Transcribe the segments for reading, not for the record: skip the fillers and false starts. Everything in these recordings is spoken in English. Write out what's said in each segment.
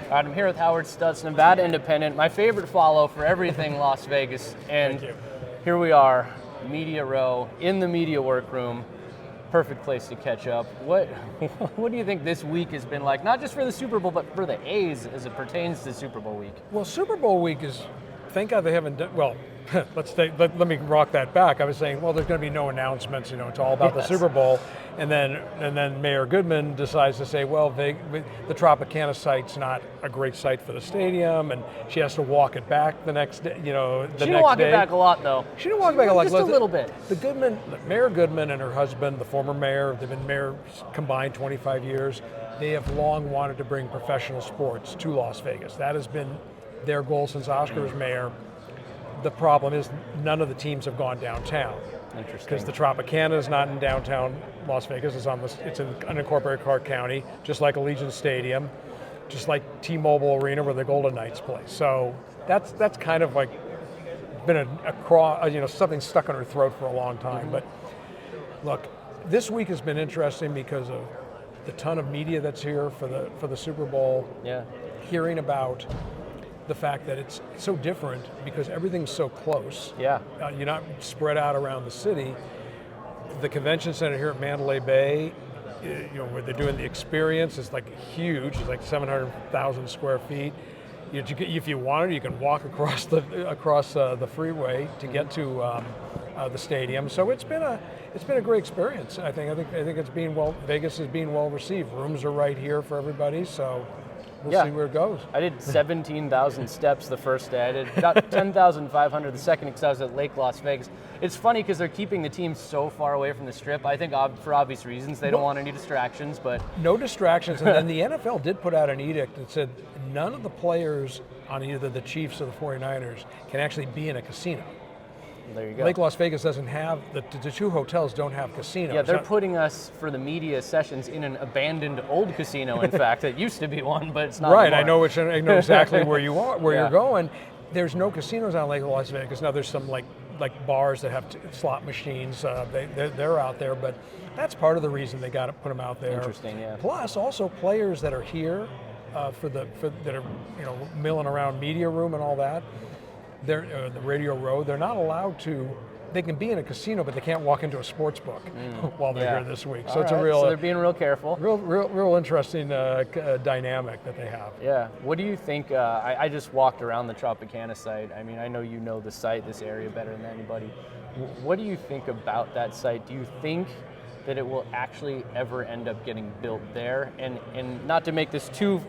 All right, I'm here with Howard Stutz, Nevada Independent, my favorite follow for everything Las Vegas. And Thank you. Here we are, Media Row, in the Media Workroom. Perfect place to catch up. What do you think this week has been like, not just for the Super Bowl, but for the A's as it pertains to Super Bowl week? Well, Super Bowl week is, thank God they haven't done, well, let me rock that back. I was saying, well, there's going to be no announcements, it's all about the Super Bowl. And then Mayor Goodman decides to say, well, the Tropicana site's not a great site for the stadium, and she has to walk it back the next day, She didn't walk it back a lot, though. She didn't walk it back a lot. Just a little bit. Mayor Goodman and her husband, the former mayor, they've been mayors combined 25 years. They have long wanted to bring professional sports to Las Vegas. That has been their goal since Oscar was mayor. The problem is none of the teams have gone downtown. Interesting. Because the Tropicana is not in downtown Las Vegas. It's in unincorporated Clark County, just like Allegiant Stadium, just like T-Mobile Arena where the Golden Knights play. So that's kind of like been something stuck in her throat for a long time. Mm-hmm. But look, this week has been interesting because of the ton of media that's here for the Super Bowl. Yeah. Hearing about the fact that it's so different because everything's so close. Yeah. You're not spread out around the city. The convention center here at Mandalay Bay, where they're doing the experience, is like huge. It's like 700,000 square feet. If you wanted, you can walk across the freeway to get to the stadium. So it's been a great experience. I think it's Vegas is being well received. Rooms are right here for everybody. So. We'll see where it goes. I did 17,000 steps the first day. I did about 10,500 the second because I was at Lake Las Vegas. It's funny because they're keeping the team so far away from the Strip. I think for obvious reasons. They don't want any distractions, but... No distractions. And then the NFL did put out an edict that said none of the players on either the Chiefs or the 49ers can actually be in a casino. There you go. Lake Las Vegas doesn't have, the two hotels don't have casinos. Yeah, they're putting us for the media sessions in an abandoned old casino, in fact. It used to be one, but it's not right, anymore. I know exactly where you are, you're going. There's no casinos on Lake Las Vegas. Now there's some like bars that have slot machines. They're out there, but that's part of the reason they got to put them out there. Interesting, yeah. Plus also players that are here that are milling around Media Room and all that. They're the Radio Row. They're not allowed to. They can be in a casino, but they can't walk into a sports book while they're here this week. So it's So they're being real careful. Real interesting dynamic that they have. Yeah. What do you think? I just walked around the Tropicana site. I mean, I know you know the site, this area better than anybody. What do you think about that site? Do you think that it will actually ever end up getting built there? And not to make this too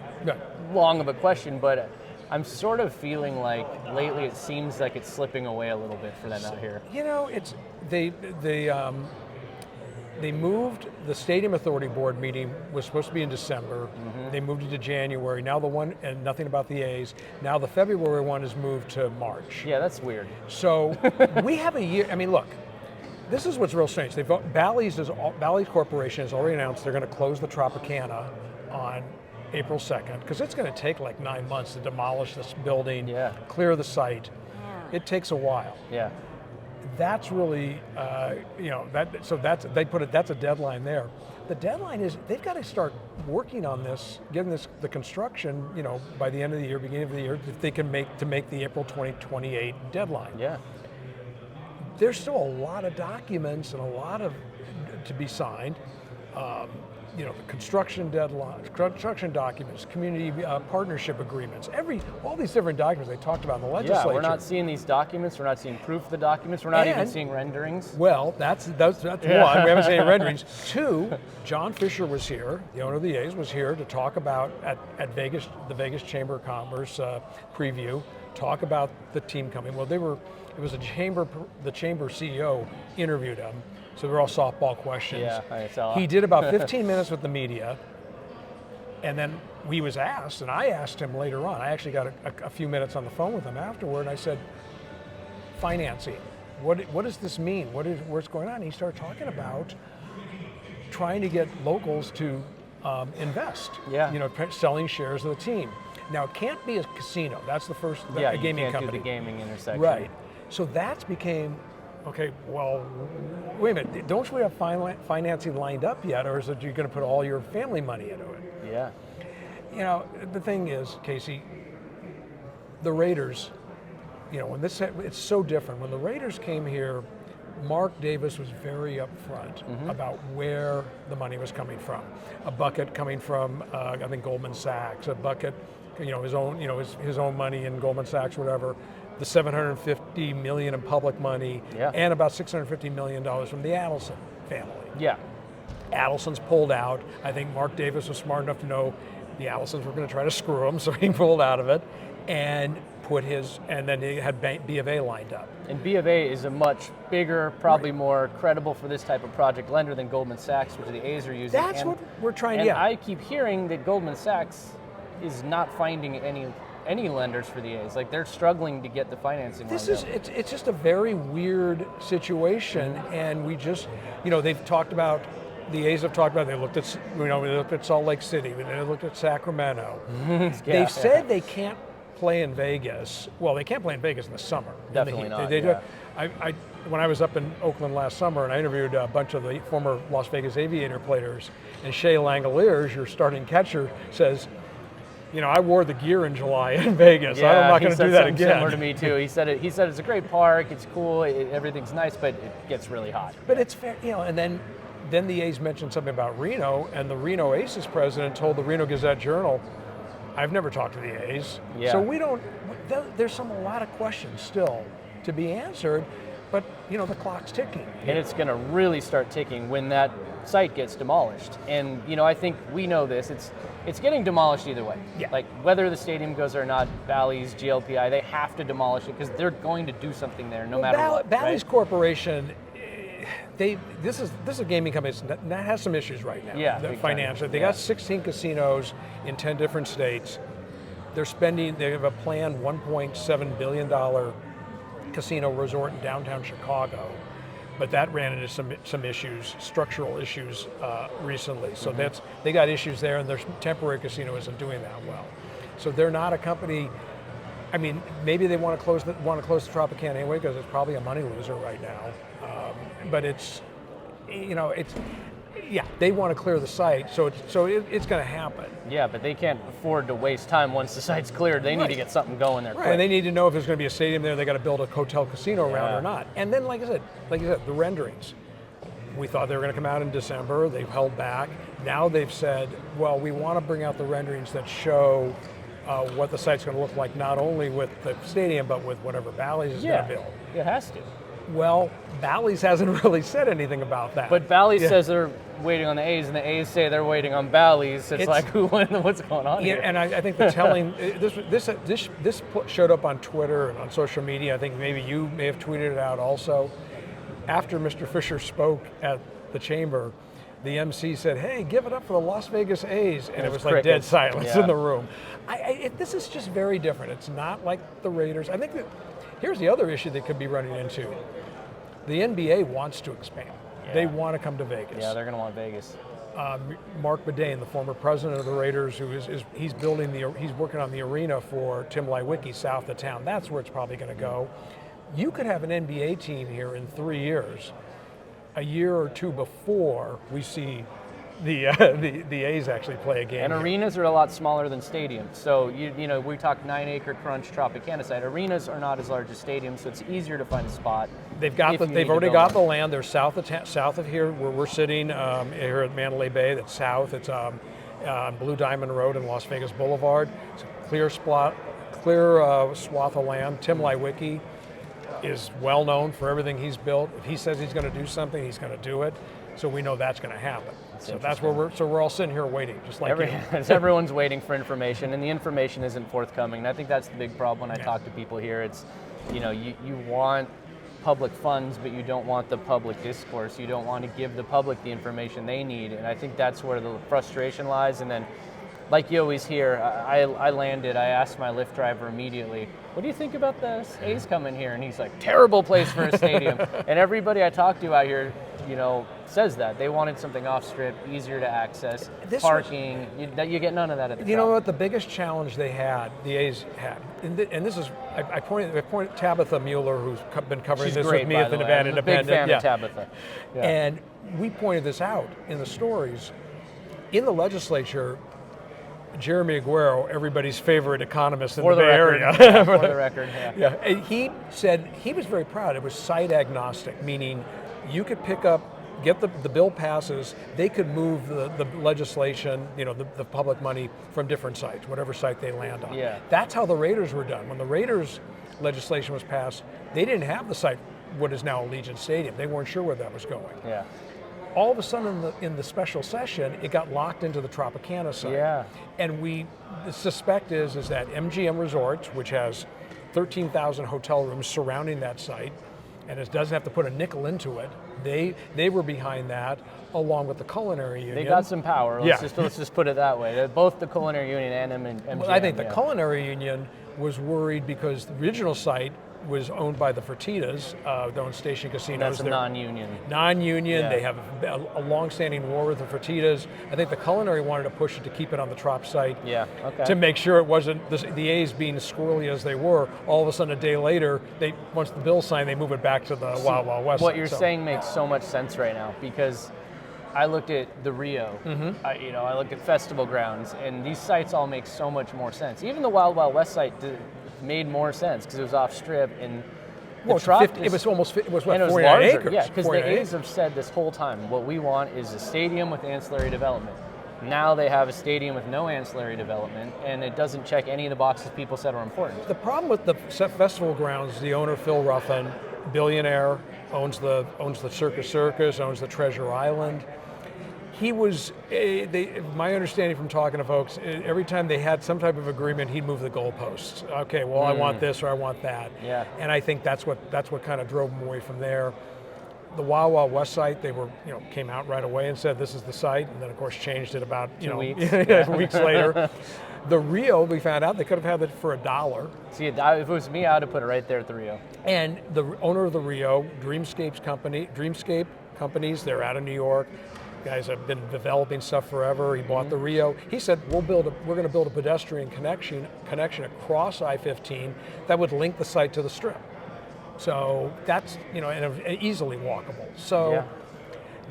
long of a question, but I'm sort of feeling like lately it seems like it's slipping away a little bit for them out here. They moved, the Stadium Authority Board meeting was supposed to be in December. Mm-hmm. They moved it to January. Now and nothing about the A's. Now the February one is moved to March. Yeah, that's weird. So we have a year. I mean, look, this is what's real strange. Bally's Corporation has already announced they're going to close the Tropicana on April 2nd, because it's going to take like 9 months to demolish this building, clear the site. It takes a while. Yeah. That's really, that's a deadline there. The deadline is they've got to start working on this, getting the construction, by the end of the year, beginning of the year, if they can make the April 2028 deadline. Yeah. There's still a lot of documents and a lot to be signed. Construction deadlines, construction documents, community partnership agreements, all these different documents they talked about in the legislature. Yeah, we're not seeing these documents. We're not seeing proof of the documents. We're not even seeing renderings. Well, that's one. We haven't seen any renderings. Two, John Fisher was here, the owner of the A's, was here to talk about at Vegas, the Vegas Chamber of Commerce preview, talk about the team coming. Well, the chamber CEO interviewed him. So they're all softball questions. Yeah, I saw. He did about 15 minutes with the media, and then he was asked, and I asked him later on. I actually got a few minutes on the phone with him afterward, and I said, financing, what does this mean? What's going on? And he started talking about trying to get locals to invest, selling shares of the team. Now, it can't be a casino. That's the first a gaming company. Do the gaming intersection. Right. So that's became, okay, well, wait a minute, don't we have financing lined up yet, or is it you're going to put all your family money into it? Yeah. You know, the thing is, Casey, the Raiders, you know, it's so different. When the Raiders came here, Mark Davis was very upfront about where the money was coming from. A bucket coming from, I think, Goldman Sachs. A bucket, you know, his own money in Goldman Sachs, whatever. The $750 million in public money, and about $650 million from the Adelson family. Yeah. Adelson's pulled out. I think Mark Davis was smart enough to know the Adelsons were going to try to screw him, so he pulled out of it and then he had B of A lined up. And B of A is a much bigger, probably more credible for this type of project lender than Goldman Sachs, which the A's are using. That's what we're trying to do. And I keep hearing that Goldman Sachs is not finding any lenders for the A's. Like, they're struggling to get the financing. It's just a very weird situation, and we just, you know, they've talked about, the A's have talked about, they looked at Salt Lake City, they looked at Sacramento. They've said they can't play in Vegas. Well, they can't play in Vegas in the summer. Definitely not. When I was up in Oakland last summer, and I interviewed a bunch of the former Las Vegas Aviator players, and Shea Langoliers, your starting catcher, says, you know, I wore the gear in July in Vegas. Yeah, I'm not going to do that again. Similar to me too. He said it's a great park. It's cool. Everything's nice, but it gets really hot. But it's fair, you know. And then the A's mentioned something about Reno, and the Reno Aces president told the Reno Gazette-Journal, I've never talked to the A's. Yeah. So we don't. There's a lot of questions still to be answered, but you know, the clock's ticking. And it's going to really start ticking when that site gets demolished. And you know, I think we know this. It's getting demolished either way. Yeah. Like, whether the stadium goes or not, Bally's, GLPI, they have to demolish it because they're going to do something there no matter what. Bally's Corporation, this is a gaming company that has some issues right now. Yeah, financially. They got 16 casinos in 10 different states. They have a planned $1.7 billion casino resort in downtown Chicago, but that ran into some issues, structural issues recently. So they got issues there, and their temporary casino isn't doing that well. So they're not a company. I mean, maybe they want to close the Tropicana anyway because it's probably a money loser right now. But it's, you know, they want to clear the site, so it's going to happen. Yeah, but they can't afford to waste time once the site's cleared. They need to get something going there quick. And they need to know if there's going to be a stadium there, they got to build a hotel casino around or not. And then, like I said, the renderings. We thought they were going to come out in December. They've held back. Now they've said, well, we want to bring out the renderings that show what the site's going to look like, not only with the stadium, but with whatever Bally's is going to build. It has to. Well, Bally's hasn't really said anything about that. But Bally's says they're waiting on the A's, and the A's say they're waiting on Bally's. It's like, what's going on here? And I think the telling, this showed up on Twitter and on social media. I think maybe you may have tweeted it out also. After Mr. Fisher spoke at the chamber, the MC said, hey, give it up for the Las Vegas A's. And it was like dead silence in the room. This is just very different. It's not like the Raiders. I think that here's the other issue they could be running into. The NBA wants to expand. Yeah. They want to come to Vegas. Yeah, they're going to want Vegas. Mark Bedane, the former president of the Raiders, he's working on the arena for Tim Lewicki south of town. That's where it's probably going to go. You could have an NBA team here in 3 years, a year or two before we see the A's actually play a game. And arenas are a lot smaller than stadiums. So you know, we talk 9-acre crunch Tropicana site. Arenas are not as large as stadiums, so it's easier to find a spot. They've already got the land. They're south of here where we're sitting here at Mandalay Bay. That's south. It's on Blue Diamond Road and Las Vegas Boulevard. It's a clear swath of land. Tim Lewicki is well known for everything he's built. If he says he's going to do something, he's going to do it. So we know that's going to happen. So that's where we're all sitting here waiting, just like everyone's waiting for information, and the information isn't forthcoming. And I think that's the big problem when I talk to people here. It's, you know, you want public funds, but you don't want the public discourse. You don't want to give the public the information they need. And I think that's where the frustration lies. And then, like you always hear, I landed, I asked my Lyft driver immediately, what do you think about the A's coming here? And he's like, terrible place for a stadium. And everybody I talk to out here, you know, says that. They wanted something off-strip, easier to access, parking. You get none of that at the top. You know what? The biggest challenge the A's had, and this is, I pointed Tabitha Mueller, who's been covering this with me at the Nevada Independent. Big fan of Tabitha. Yeah. And we pointed this out in the stories. In the legislature, Jeremy Aguero, everybody's favorite economist in For the Bay record, Area. yeah, for the record, yeah. Yeah, and he said he was very proud. It was site agnostic, meaning you could pick up, get the bill passes, they could move the legislation, the public money from different sites, whatever site they land on. Yeah. That's how the Raiders were done. When the Raiders legislation was passed, they didn't have the site, what is now Allegiant Stadium. They weren't sure where that was going. Yeah. All of a sudden in the special session, it got locked into the Tropicana site. Yeah. And the suspect is that MGM Resorts, which has 13,000 hotel rooms surrounding that site, and it doesn't have to put a nickel into it, they were behind that, along with the Culinary Union. They got some power. Let's just put it that way. Both the Culinary Union and MGM. Well, I think the Culinary Union was worried because the original site was owned by the Fertittas, their own station casinos. That's a non-union. Non-union. Yeah. They have a long-standing war with the Fertittas. I think the Culinary wanted to push it to keep it on the Trop site. Yeah. Okay. To make sure it wasn't the A's being squirrely as they were. All of a sudden, a day later, once the bill signed, they move it back to the Wild Wild West. What you're saying makes so much sense right now because I looked at the Rio. Mm-hmm. I looked at festival grounds, and these sites all make so much more sense. Even the Wild Wild West site made more sense because it was off strip and it was 49 larger, acres. Yeah, because the A's have said this whole time, what we want is a stadium with ancillary development. Now they have a stadium with no ancillary development, and it doesn't check any of the boxes people said are important. The problem with the festival grounds, the owner Phil Ruffin, billionaire, owns the Circus, owns the Treasure Island. He was, my understanding from talking to folks, every time they had some type of agreement, he'd move the goalposts. Okay, well, I want this or I want that. Yeah. And I think that's what kind of drove him away from there. The Wild Wild West site, they were, came out right away and said this is the site, and then of course changed it about, weeks later. The Rio, we found out they could have had it for $1. See, if it was me, I'd have put it right there at the Rio. And the owner of the Rio, Dreamscape Companies, they're out of New York. Guys have been developing stuff forever. He bought the Rio. He said we're going to build a pedestrian connection across I-15 that would link the site to the Strip. So that's and easily walkable. So. Yeah.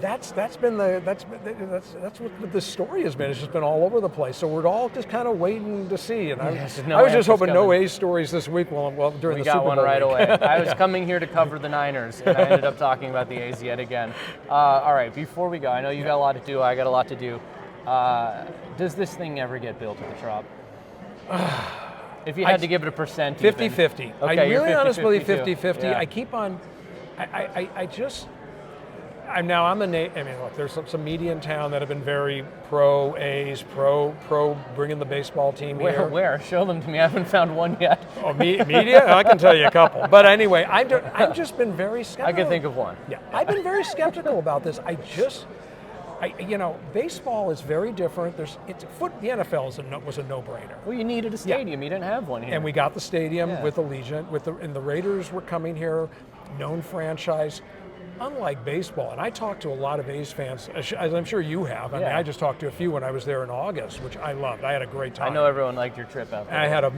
That's what this story has been. It's just been all over the place. So we're all just kind of waiting to see. And I was just hoping no A's stories this week. Well, during the Super Bowl. We got one right week. away. I was coming here to cover the Niners, and I ended up talking about the A's yet again. All right, before we go, I know you got a lot to do. I got a lot to do. Does this thing ever get built at the Trop? If you had to give it a percent, 50-50. Okay, I really honestly 50-50. Yeah. I keep on. Look, there's some media in town that have been very pro A's, pro bringing the baseball team here. Where? Show them to me. I haven't found one yet. Oh, media? I can tell you a couple. But anyway, I've just been very skeptical. I can think of one. Yeah, I've been very skeptical about this. Baseball is very different. The NFL was a no-brainer. Well, you needed a stadium. You didn't have one here. And we got the stadium with Allegiant, and the Raiders were coming here, known franchise. Unlike baseball, and I talked to a lot of A's fans, as I'm sure you have. I mean, I just talked to a few when I was there in August, which I loved. I had a great time. I know everyone liked your trip out there. I had a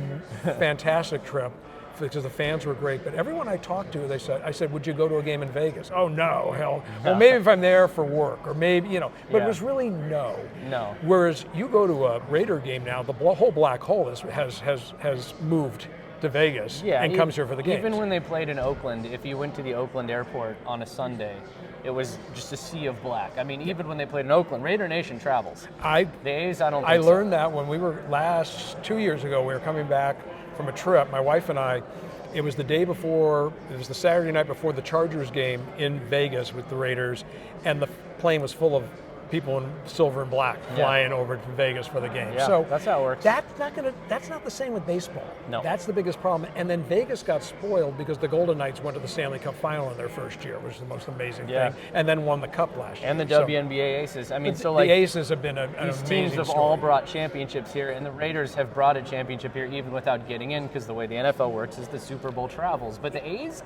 fantastic trip because the fans were great. But everyone I talked to, I said, would you go to a game in Vegas? Oh, no, hell. Well, maybe if I'm there for work, or maybe, but it was really no. No. Whereas you go to a Raider game now, the whole black hole has moved to Vegas and comes here for the games. Even when they played in Oakland, if you went to the Oakland airport on a Sunday, it was just a sea of black. I mean, even when they played in Oakland, Raider Nation travels. The A's, I don't think I learned that when we were 2 years ago, we were coming back from a trip, my wife and I. It was the the Saturday night before the Chargers game in Vegas with the Raiders, and the plane was full of people in silver and black flying over to Vegas for the game. Yeah, so that's how it works. That's not the same with baseball. No. That's the biggest problem. And then Vegas got spoiled because the Golden Knights went to the Stanley Cup final in their first year, which is the most amazing thing, and then won the Cup last year. And the WNBA Aces. I mean, the Aces have been an amazing these teams have story. all brought championships here, and the Raiders have brought a championship here even without getting in, because the way the NFL works is the Super Bowl travels. But the A's,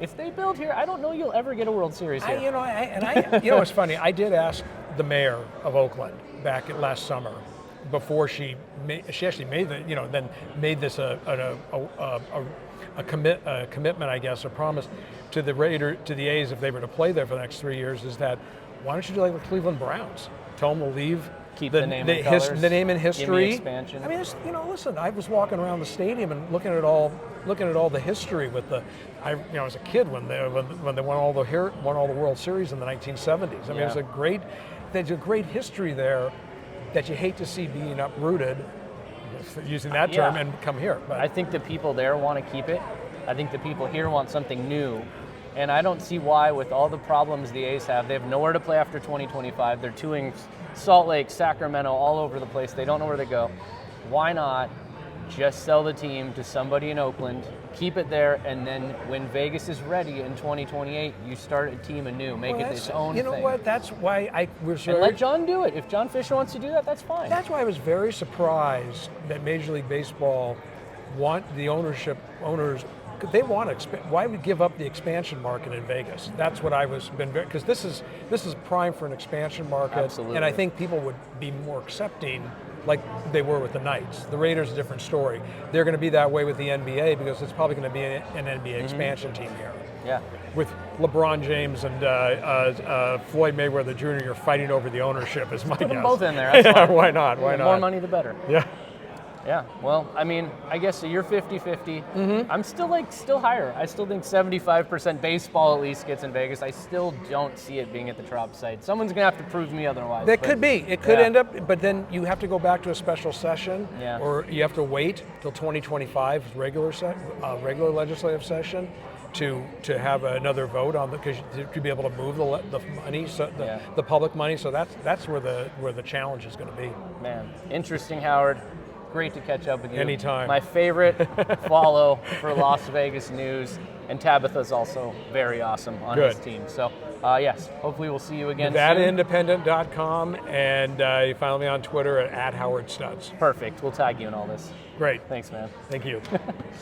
if they build here, I don't know you'll ever get a World Series here. It's funny. I did ask the mayor of Oakland back last summer, before she actually made this a commitment, I guess, a promise to the A's if they were to play there for the next 3 years, is that why don't you do like the Cleveland Browns? Tell them to leave Keep the name and colors. The name and Give history. me expansion. I mean, listen. I was walking around the stadium and looking at all the history with the. I was a kid when they won all the World Series in the 1970s. I mean, there's a great history there that you hate to see being uprooted, using that term, and come here. But I think the people there want to keep it. I think the people here want something new. And I don't see why, with all the problems the A's have, they have nowhere to play after 2025. They're touring Salt Lake, Sacramento, all over the place. They don't know where to go. Why not just sell the team to somebody in Oakland, keep it there, and then when Vegas is ready in 2028, you start a team anew, make it its own thing. You know what? That's why I was and let John do it. If John Fisher wants to do that, that's fine. That's why I was very surprised that Major League Baseball want the owners. They want to expand. Why would give up the expansion market in Vegas? That's what because this is prime for an expansion market. Absolutely. And I think people would be more accepting, like they were with the Knights. The Raiders, a different story. They're going to be that way with the NBA because it's probably going to be an NBA expansion team here. Yeah. With LeBron James and Floyd Mayweather Jr. fighting over the ownership is my guess. Put them both in there. That's fine. Why not? Why the not? more money, the better. Yeah. Yeah, well, I mean, I guess so you're 50-50. I'm still higher. I still think 75% baseball at least gets in Vegas. I still don't see it being at the Trop site. Someone's going to have to prove me otherwise. That could be. It could end up, but then you have to go back to a special session, or you have to wait till 2025 regular legislative session to have another vote on because to be able to move the money, the public money. So that's where the challenge is going to be. Man, interesting, Howard. Great to catch up with you. Anytime. My favorite follow for Las Vegas news, and Tabitha's also very awesome on his team. So, yes, hopefully we'll see you again soon. NevadaIndependent.com, and you follow me on Twitter at Howard Stutz. Perfect. We'll tag you in all this. Great. Thanks, man. Thank you.